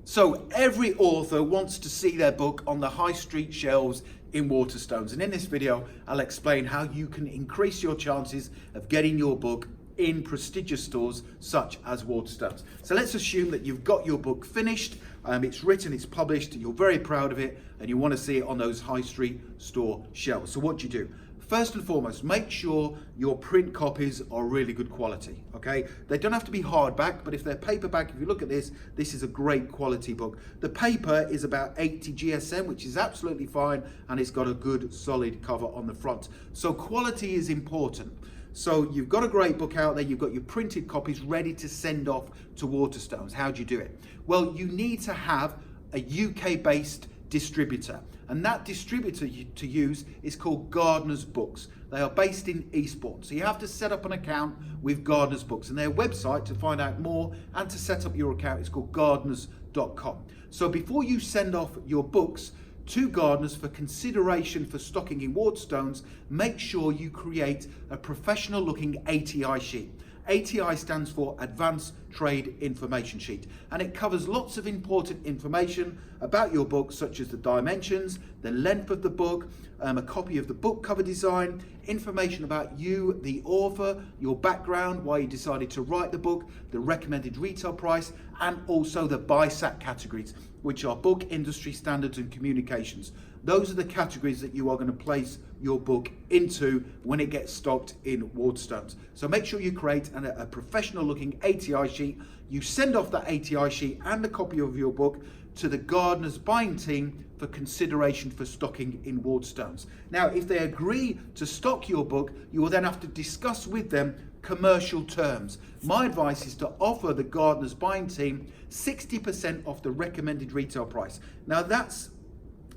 So every author wants to see their book on the high street shelves in Waterstones, and in this video I'll explain how you can increase your chances of getting your book in prestigious stores such as Waterstones. So let's assume that you've got your book finished, it's written, it's published, you're very proud of it, and you want to see it on those high street store shelves. So what do you do? First and foremost, make sure your print copies are really good quality, okay? They don't have to be hardback, but if they're paperback, if you look at this, this is a great quality book. The paper is about 80 GSM, which is absolutely fine, and it's got a good solid cover on the front. So quality is important. So you've got a great book out there, you've got your printed copies ready to send off to Waterstones. How do you do it? Well, you need to have a UK-based distributor, and that distributor to use is called Gardner's Books. They are based in Eastbourne, so you have to set up an account with Gardner's Books, and their website to find out more and to set up your account is called gardners.com. So before you send off your books to Gardner's for consideration for stocking in Waterstones, make sure you create a professional looking ATI sheet. ATI stands for Advanced Trade Information Sheet, and it covers lots of important information about your book, such as the dimensions, the length of the book, a copy of the book cover design, information about you, the author, your background, why you decided to write the book, the recommended retail price, and also the BISAC categories, which are book, industry standards, and communications. Those are the categories that you are going to place your book into when it gets stocked in Waterstones. So make sure you create a professional looking ATI sheet. You send off that ATI sheet and a copy of your book to the Gardner's buying team for consideration for stocking in Waterstones. Now, if they agree to stock your book, you will then have to discuss with them commercial terms. My advice is to offer the Gardner's buying team 60% off the recommended retail price. Now, that's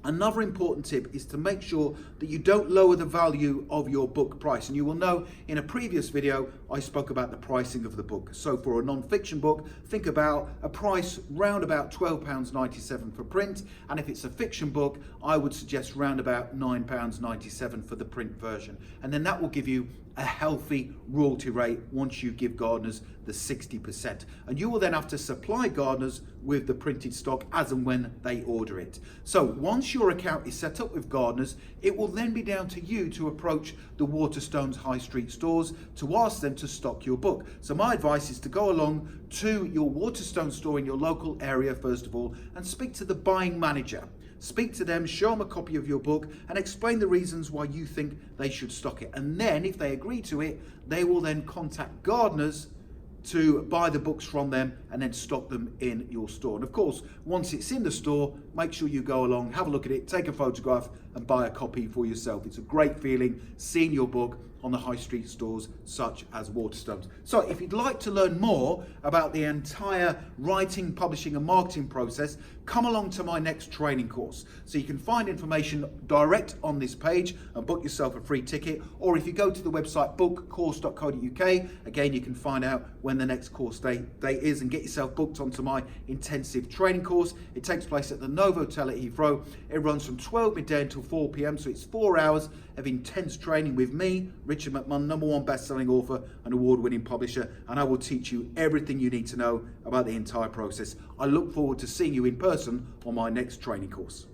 another important tip, is to make sure that you don't lower the value of your book price. And you will know in a previous video, I spoke about the pricing of the book. So for a non-fiction book, think about a price round about £12.97 for print. And if it's a fiction book, I would suggest round about £9.97 for the print version. And then that will give you a healthy royalty rate once you give Gardner's the 60%. And you will then have to supply Gardner's with the printed stock as and when they order it. So once your account is set up with Gardner's, it will then be down to you to approach the Waterstones high street stores to ask them to stock your book. So my advice is to go along to your Waterstone store in your local area first of all and speak to the buying manager. Speak to them, show them a copy of your book and explain the reasons why you think they should stock it. And then if they agree to it, they will then contact Gardner's to buy the books from them and then stock them in your store. And of course, once it's in the store, make sure you go along, have a look at it, take a photograph and buy a copy for yourself. It's a great feeling seeing your book on the high street stores such as Waterstones. So if you'd like to learn more about the entire writing, publishing and marketing process, come along to my next training course. So you can find information direct on this page and book yourself a free ticket, or if you go to the website bookcourse.co.uk, again you can find out when the next course date is and get yourself booked onto my intensive training course. It takes place at the Novo Hotel at Heathrow. It runs from 12 midday until 4 p.m, so it's 4 hours of intense training with me, Richard McMunn, #1 best-selling author and award-winning publisher, and I will teach you everything you need to know about the entire process. I look forward to seeing you in person on my next training course.